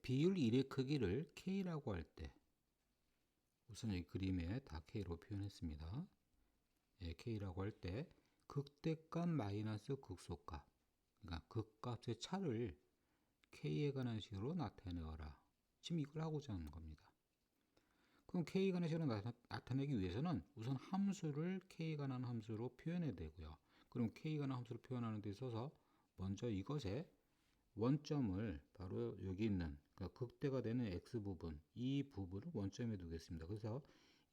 비율 1의 크기를 K라고 할 때, 우선 이 그림에 다 K로 표현했습니다. K라고 할 때 극대값 마이너스 극소값, 그러니까 극값의 차를 K에 관한 식으로 나타내어라. 지금 이걸 하고자 하는 겁니다. 그럼 K에 관한 식으로 나타내기 위해서는 우선 함수를 K에 관한 함수로 표현해야 되고요. 그럼 K에 관한 함수로 표현하는 데 있어서 먼저 이것의 원점을 바로 여기 있는, 그러니까 극대가 되는 X 부분, 이 부분을 원점에 두겠습니다. 그래서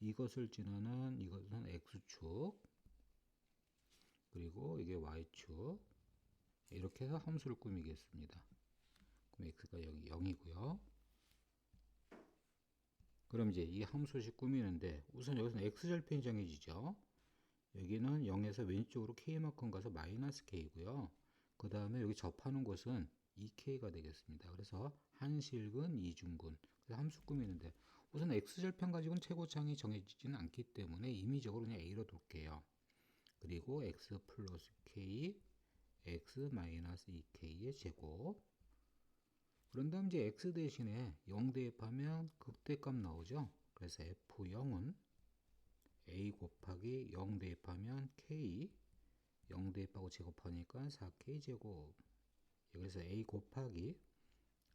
이것을 지나는 이것은 X축, 그리고 이게 Y축, 이렇게 해서 함수를 꾸미겠습니다. 그럼 X가 여기 0이고요. 그럼 이제 이 함수식 꾸미는데 우선 여기서는 X절편이 정해지죠. 여기는 0에서 왼쪽으로 K만큼 가서 마이너스 K고요. 그 다음에 여기 접하는 곳은 2K가 되겠습니다. 그래서 한실근, 이중근. 그래서 함수 꾸미는데 우선 X절편 가지고는 최고창이 정해지지는 않기 때문에 임의적으로 그냥 A로 둘게요. 그리고 X 플러스 K, X 마이너스 2K의 제곱. 그런 다음 이제 X 대신에 0 대입하면 극대값 나오죠. 그래서 F0은 A 곱하기 0 대입하면 K, 0 대입하고 제곱하니까 4K 제곱. 그래서 A 곱하기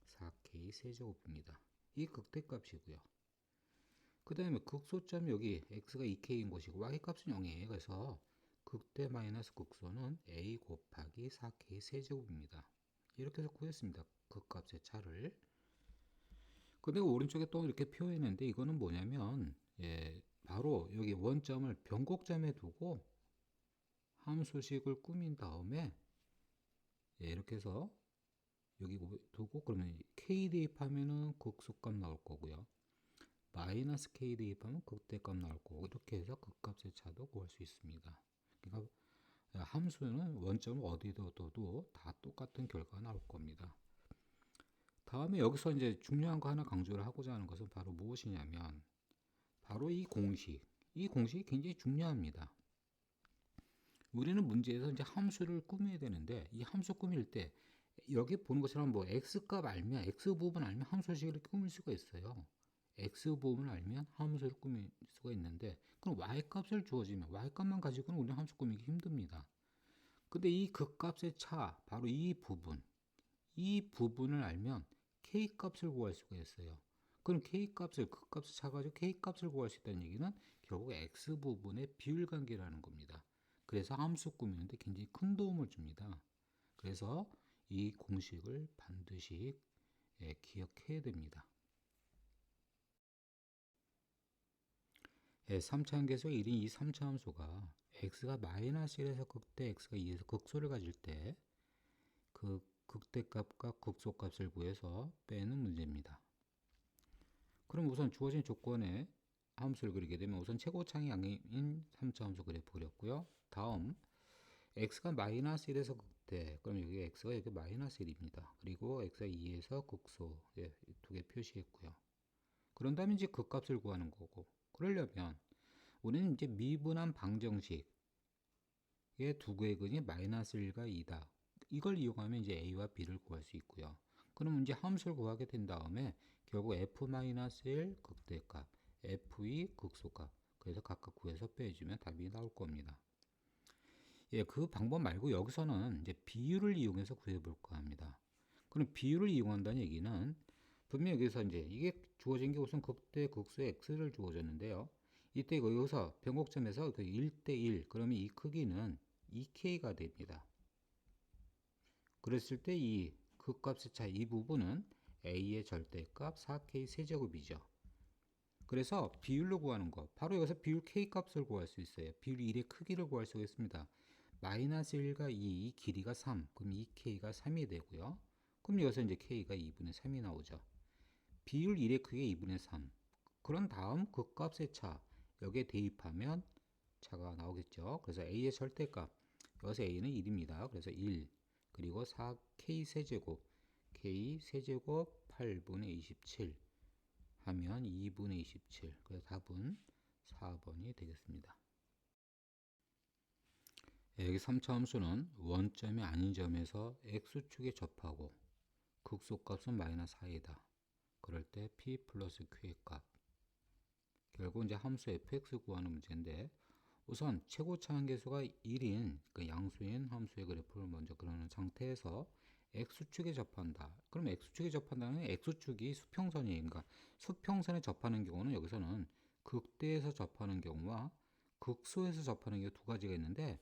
4K 세제곱입니다. 이 극대값이고요. 그 다음에 극소점 여기 X가 2K인 곳이고 Y값은 0이에요. 그래서 극대 마이너스 극소는 A 곱하기 4K 세제곱입니다. 이렇게 해서 구했습니다. 극값의 차를. 근데 오른쪽에 또 이렇게 표현했는데 이거는 뭐냐면 바로 여기 원점을 변곡점에 두고 함수식을 꾸민 다음에 이렇게 해서 여기 두고 그러면 K 대입하면은 극소값 나올 거고요. 마이너스 K 대입하면 극대값 나올 거고 이렇게 해서 극값의 차도 구할 수 있습니다. 그러니까 함수는 원점을 어디다 둬도 다 똑같은 결과가 나올 겁니다. 다음에 여기서 이제 중요한 거 하나 강조를 하고자 하는 것은 바로 무엇이냐면 바로 이 공식이 굉장히 중요합니다. 우리는 문제에서 이제 함수를 꾸며야 되는데 이 함수 꾸밀 때 여기 보는 것처럼 뭐 x값 알면 x 부분 알면 함수식을 이렇게 꾸밀 수가 있어요. x 부분을 알면 함수를 꾸밀 수가 있는데 그럼 y값을 주어지면 y값만 가지고는 우리는 함수 꾸미기 힘듭니다. 근데 이 극값의 차 바로 이 부분을 알면 k값을 구할 수가 있어요. 그럼 k값을 극값을 차가지고 k값을 구할 수 있다는 얘기는 결국 x 부분의 비율 관계라는 겁니다. 그래서 함수 꾸미는데 굉장히 큰 도움을 줍니다. 그래서 이 공식을 반드시 기억해야 됩니다. 3차함계수 1인 이 3차 함수가 x가 마이너스 1에서 극대 x가 2에서 극소를 가질 때 그 극대값과 극소값을 구해서 빼는 문제입니다. 그럼 우선 주어진 조건에 함수를 그리게 되면 우선 최고창이 양인 3차 함수 그래프 그렸고요. 다음 x가 마이너스 1에서 극대, 그럼 여기 x가 여기 마이너스 1입니다. 그리고 x가 2에서 극소, 두 개 표시했고요. 그런 다음에 이제 극값을 구하는 거고, 그러려면 우리는 이제 미분한 방정식의 두 개의 근이 마이너스 1과 2다. 이걸 이용하면 이제 a와 b를 구할 수 있고요. 그럼 이제 함수를 구하게 된 다음에 결국 f-1 극대값, f2 극소값, 그래서 각각 구해서 빼주면 답이 나올 겁니다. 그 방법 말고 여기서는 이제 비율을 이용해서 구해볼까 합니다. 그럼 비율을 이용한다는 얘기는 분명히 여기서 이제 이게 주어진 게 우선 극대, 극소의 x를 주어졌는데요. 이때 여기서 변곡점에서 그 1대1, 그러면 이 크기는 2k가 됩니다. 그랬을 때 이 극값의 차 이 부분은 a의 절대값 4k 세제곱이죠. 그래서 비율로 구하는 거, 바로 여기서 비율 k값을 구할 수 있어요. 비율 1의 크기를 구할 수가 있습니다. 마이너스 1과 2, 길이가 3, 그럼 2k가 3이 되고요. 그럼 여기서 이제 k가 2분의 3이 나오죠. 비율 1의 크기 2분의 3. 그런 다음 극값의 차, 여기에 대입하면 차가 나오겠죠. 그래서 a의 절대값, 여기서 a는 1입니다. 그래서 1, 그리고 4k 세제곱, k 세제곱 8분의 27 하면 2분의 27. 그래서 답은 4번이 되겠습니다. 여기 3차 함수는 원점이 아닌 점에서 x축에 접하고 극소값은 마이너스 4이다. 그럴 때 p 플러스 q의 값. 결국 이제 함수 fx 구하는 문제인데, 우선 최고차 한계수가 1인 그 양수인 함수의 그래프를 먼저 그리는 상태에서 x축에 접한다. 그럼 x축에 접한다는 x축이 수평선이에요. 그러니까 수평선에 접하는 경우는 여기서는 극대에서 접하는 경우와 극소에서 접하는 경우 두 가지가 있는데,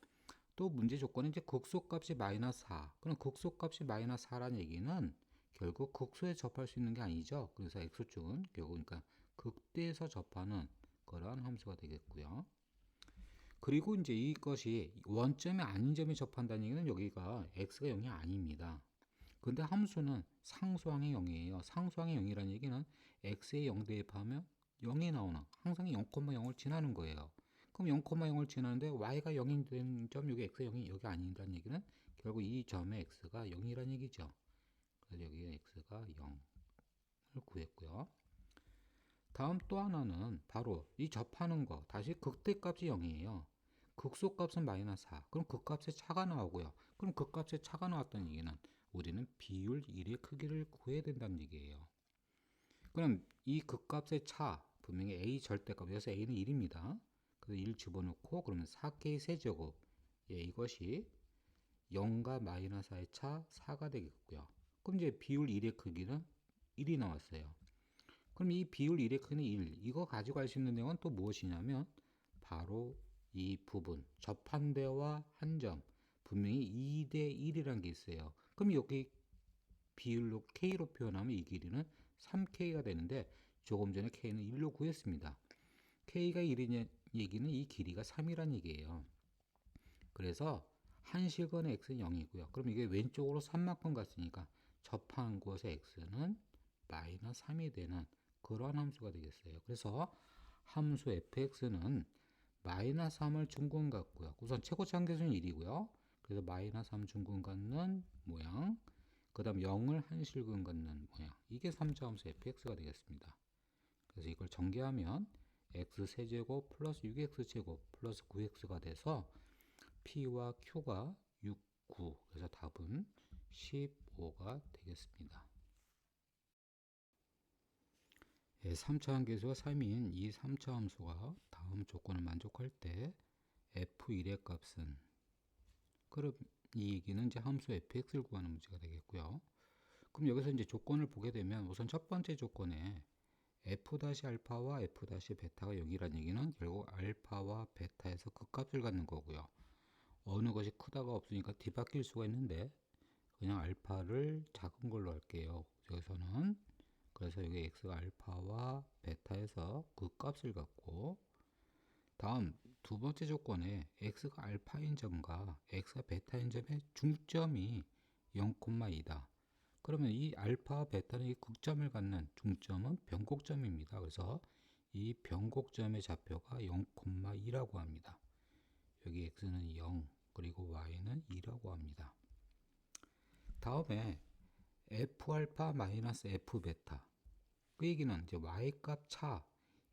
또 문제 조건은 이제 극소값이 마이너스 4. 그럼 극소값이 마이너스 4라는 얘기는 결국 극소에 접할 수 있는 게 아니죠. 그래서 x축은 결국 그러니까 극대에서 접하는 그러한 함수가 되겠고요. 그리고 이제 이것이 원점이 아닌 점에 접한다는 얘기는 여기가 x가 0이 아닙니다. 근데 함수는 상수항의 0이에요. 상수항의 0이라는 얘기는 x에 0 대입하면 0이 나오는, 항상 0,0을 지나는 거예요. 그럼 0,0을 지나는데 y가 0이 된 점, 여기 x가 0이 여기 아닌다는 얘기는 결국 이 점의 x가 0이라는 얘기죠. 그래서 여기 x가 0을 구했고요. 다음 또 하나는 바로 이 접하는 거, 다시 극대값이 0이에요. 극소값은 마이너스 4. 그럼 극값의 차가 나오고요. 그럼 극값의 차가 나왔다는 얘기는 우리는 비율 1의 크기를 구해야 된다는 얘기예요. 그럼 이 극값의 차, 분명히 a 절대값, 여기서 a는 1입니다. 그래서 1 집어넣고 그러면 4k 세제곱, 이것이 0과 마이너스 4의 차 4가 되겠고요. 그럼 이제 비율 1의 크기는 1이 나왔어요. 그럼 이 비율 1의 크기는 1. 이거 가지고 알 수 있는 내용은 또 무엇이냐면 바로 이 부분, 접한 대와 한 점, 분명히 2대 1이라는 게 있어요. 그럼 여기 비율로 K로 표현하면 이 길이는 3K가 되는데, 조금 전에 K는 1로 구했습니다. K가 1이냐 얘기는 이 길이가 3이란 얘기예요. 그래서 한실근의 X는 0이고요. 그럼 이게 왼쪽으로 3만큼 갔으니까 접한 곳의 X는 마이너스 3이 되는 그러한 함수가 되겠어요. 그래서 함수 fx는 마이너스 3을 중근 갖고요. 우선 최고차 한계수는 1이고요. 그래서 마이너스 3 중근 갖는 모양, 그 다음 0을 한실근 갖는 모양, 이게 3차 함수 fx가 되겠습니다. 그래서 이걸 전개하면 x세제곱 플러스 6x제곱 플러스 9x가 돼서 p와 q가 6, 9, 그래서 답은 15가 되겠습니다. 3차 함계수가 3인 이 3차 함수가 다음 조건을 만족할 때 f1의 값은, 그럼 이 얘기는 이제 함수 fx를 구하는 문제가 되겠고요. 그럼 여기서 이제 조건을 보게 되면 우선 첫 번째 조건에 f-알파와 f-베타가 0이라는 얘기는 결국 알파와 베타에서 극값을 갖는 거고요. 어느 것이 크다가 없으니까 뒤바뀔 수가 있는데 그냥 알파를 작은 걸로 할게요. 여기서는. 그래서 여기 x가 알파와 베타에서 그 값을 갖고, 다음 두 번째 조건에 x가 알파인 점과 x가 베타인 점의 중점이 0,2다. 그러면 이 알파와 베타는 이 극점을 갖는 중점은 변곡점입니다. 그래서 이 변곡점의 좌표가 0,2라고 합니다. 여기 x는 0, 그리고 y는 2라고 합니다. 다음에 f알파 마이너스 f베타, 그 얘기는 이제 y값 차,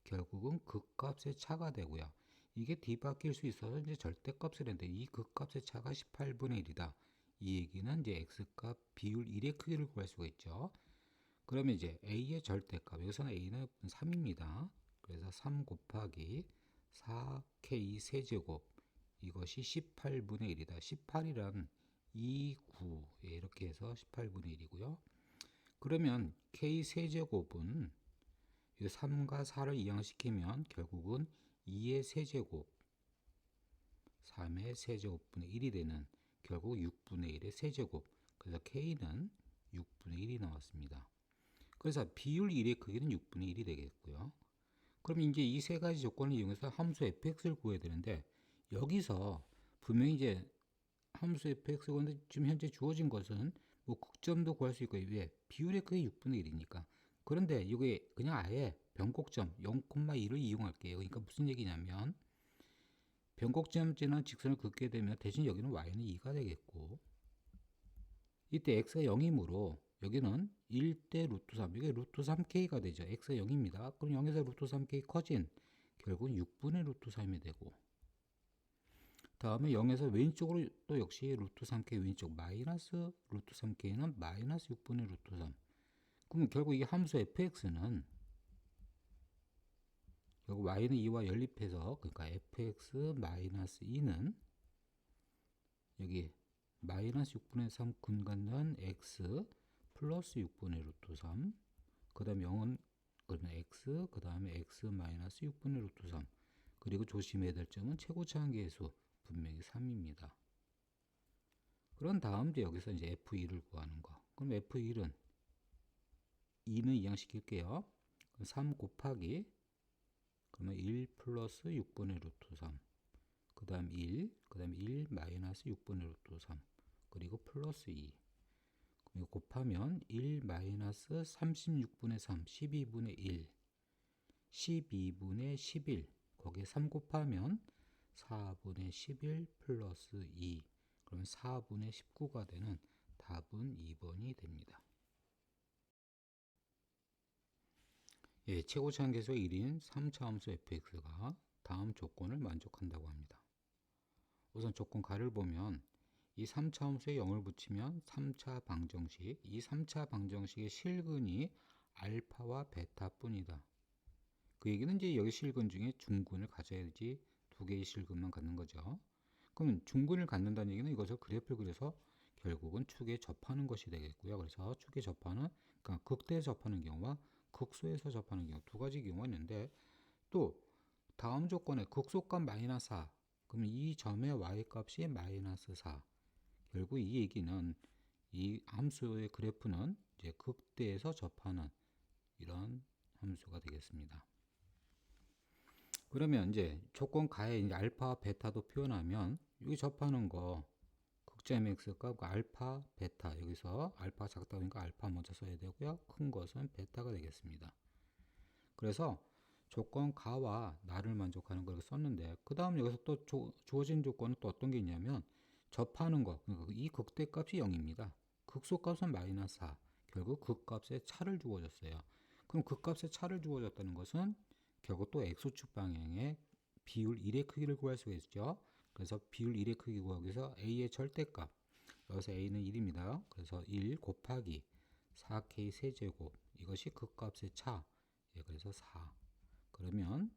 결국은 극값의 차가 되고요. 이게 뒤바뀔 수 있어서 이제 절대값을 했는데 이 극값의 차가 18분의 1이다. 이 얘기는 이제 x값 비율 1의 크기를 구할 수가 있죠. 그러면 이제 a의 절대값, 여기서는 a는 3입니다. 그래서 3 곱하기 4k 세제곱, 이것이 18분의 1이다. 18이란 2, 9, 이렇게 해서 18분의 1이고요. 그러면 k 세제곱은 3과 4를 이항시키면 결국은 2의 세제곱, 3의 세제곱분의 1이 되는 결국 6분의 1의 세제곱, 그래서 k는 6분의 1이 나왔습니다. 그래서 비율 1의 크기는 6분의 1이 되겠고요. 그럼 이제 이 세 가지 조건을 이용해서 함수 fx를 구해야 되는데, 여기서 분명히 이제 함수 fx가 지금 현재 주어진 것은 뭐 극점도 구할 수 있고, 왜? 비율의 크기 6분의 1이니까. 그런데 이게 그냥 아예 변곡점 0,2를 이용할게요. 그러니까 무슨 얘기냐면 변곡점 지난 직선을 긋게 되면 대신 여기는 y는 2가 되겠고, 이때 x가 0이므로 여기는 1대 루트 3, 이게 루트 3k가 되죠. x가 0입니다. 그럼 0에서 루트 3k 커진 결국은 6분의 루트 3이 되고, 다음에 0에서 왼쪽으로 또 역시 루트 3k 왼쪽 마이너스 루트 3k는 마이너스 6분의 루트 3. 그럼 결국 이 함수 fx는 결국 y는 2와 연립해서 그러니까 fx 마이너스 2는 여기 마이너스 6분의 3 근간난 x 플러스 6분의 루트 3 그 다음에 0은 그러면 x 그 다음에 x 마이너스 6분의 루트 3 그리고 조심해야 될 점은 최고차 한계수 분명히 3입니다. 그런 다음 이제 여기서 이제 f2를 구하는 거. 그럼 f1은 2는 이항시킬게요. 3 곱하기 그러면 1 플러스 6분의 루트 3 그 다음 1 그 다음 1 마이너스 6분의 루트 3 그리고 플러스 2 그리고 곱하면 1 마이너스 36분의 3 12분의 1 12분의 11 거기에 3 곱하면 4분의 11 플러스 2 그러면 4분의 19가 되는 답은 2번이 됩니다. 예, 최고차 한계수 1인 3차 함수 fx가 다음 조건을 만족한다고 합니다. 우선 조건 가를 보면 이 3차 함수에 0을 붙이면 3차 방정식, 이 3차 방정식의 실근이 알파와 베타뿐이다. 그 얘기는 이제 여기 실근 중에 중근을 가져야지 두 개의 실근만 갖는 거죠. 그럼 중근을 갖는다는 얘기는 이것을 그래프를 그려서 결국은 축에 접하는 것이 되겠고요. 그래서 축에 접하는, 그러니까 극대에 접하는 경우와 극소에서 접하는 경우 두 가지 경우가 있는데 또 다음 조건에 극소값 마이너스 4 그러면 이 점의 y값이 마이너스 4 결국 이 얘기는 이 함수의 그래프는 이제 극대에서 접하는 이런 함수가 되겠습니다. 그러면 이제 조건 가에 이제 알파 베타도 표현하면 여기 접하는 거 극점 x가 알파 베타 여기서 알파 작다 보니까 알파 먼저 써야 되고요. 큰 것은 베타가 되겠습니다. 그래서 조건 가와 나를 만족하는 걸 썼는데 그 다음 여기서 또 주어진 조건은 또 어떤 게 있냐면 접하는 거 그러니까 이 극대값이 0입니다. 극소값은 마이너스 4 결국 극값의 차를 주어졌어요. 그럼 극값의 차를 주어졌다는 것은 결국 또 x축 방향의 비율 1의 크기를 구할 수가 있죠. 그래서 비율 1의 크기 구하기 위해서 a의 절대값 여기서 a는 1입니다. 그래서 1 곱하기 4k 세제곱 이것이 극값의 차 예, 그래서 4 그러면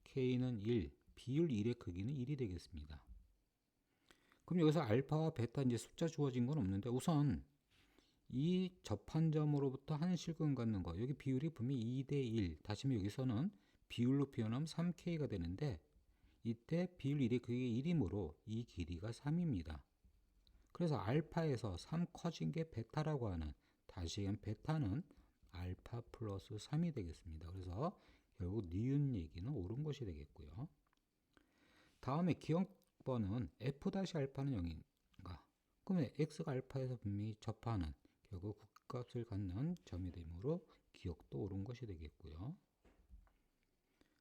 k는 1 비율 1의 크기는 1이 되겠습니다. 그럼 여기서 알파와 베타 이제 숫자 주어진 건 없는데 우선 이 접한 점으로부터 한 실근 갖는 거 여기 비율이 분명히 2대 1 다시 여기서는 비율로 표현하면 3k가 되는데 이때 비율 1의 크기가 1이므로 이 길이가 3입니다. 그래서 알파에서 3 커진 게 베타라고 하는 다시 얘기하면 베타는 알파 플러스 3이 되겠습니다. 그래서 결국 니은 얘기는 옳은 것이 되겠고요. 다음에 기억번은 f-알파는 0인가? 그러면 x가 알파에서 분명히 접하는 결국 극값을 갖는 점이 되므로 기억도 옳은 것이 되겠고요.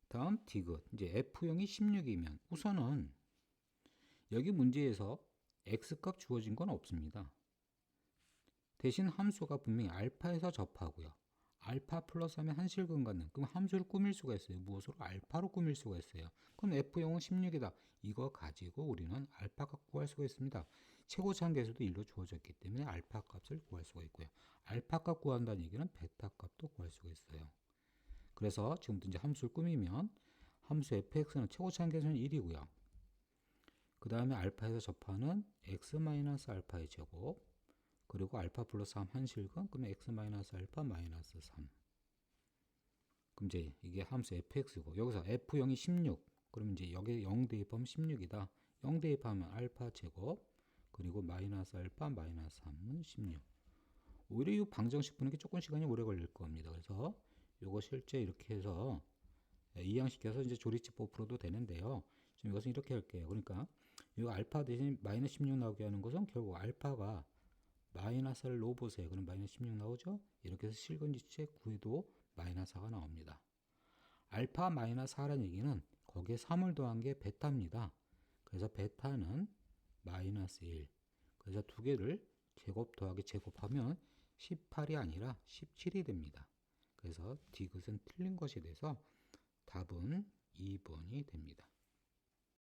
다음 디귿 이제 f0이 16이면 우선은 여기 문제에서 x값 주어진 건 없습니다. 대신 함수가 분명히 알파에서 접하고요. 알파 플러스 하면 한 실근 갖는 그럼 함수를 꾸밀 수가 있어요. 무엇으로? 알파로 꾸밀 수가 있어요. 그럼 f0은 16이다. 이거 가지고 우리는 알파 값 구할 수가 있습니다. 최고차 한계수도 1로 주어졌기 때문에 알파 값을 구할 수가 있고요. 알파 값 구한다는 얘기는 베타 값도 구할 수가 있어요. 그래서 지금부터 이제 함수를 꾸미면 함수 fx는 최고차 한계수는 1이고요. 그 다음에 알파에서 접하는 x-알파의 제곱 그리고 알파 플러스 3 한 실근 그러면 x-알파 마이너스 3 그럼 이제 이게 함수 fx고 여기서 f0이 16 그럼 이제 여기에 0 대입하면 16이다 0 대입하면 알파 제곱 그리고 마이너스 알파 마이너스 3은 16 오히려 이 방정식 푸는 게 조금 시간이 오래 걸릴 겁니다. 그래서 요거 실제 이렇게 해서 이항시켜서 이제 조리집법 풀어도 되는데요. 지금 이것은 이렇게 할게요. 그러니까 이 알파 대신 마이너스 16 나오게 하는 것은 결국 알파가 마이너스를 넣어보세요. 그럼 마이너스 16 나오죠? 이렇게 해서 실근지체 구해도 마이너스 4가 나옵니다. 알파 마이너스 4라는 얘기는 거기에 3을 더한 게 베타입니다. 그래서 베타는 마이너스 1. 그래서 두 개를 제곱 더하기 제곱하면 18이 아니라 17이 됩니다. 그래서 디귿은 틀린 것이 돼서 답은 2번이 됩니다.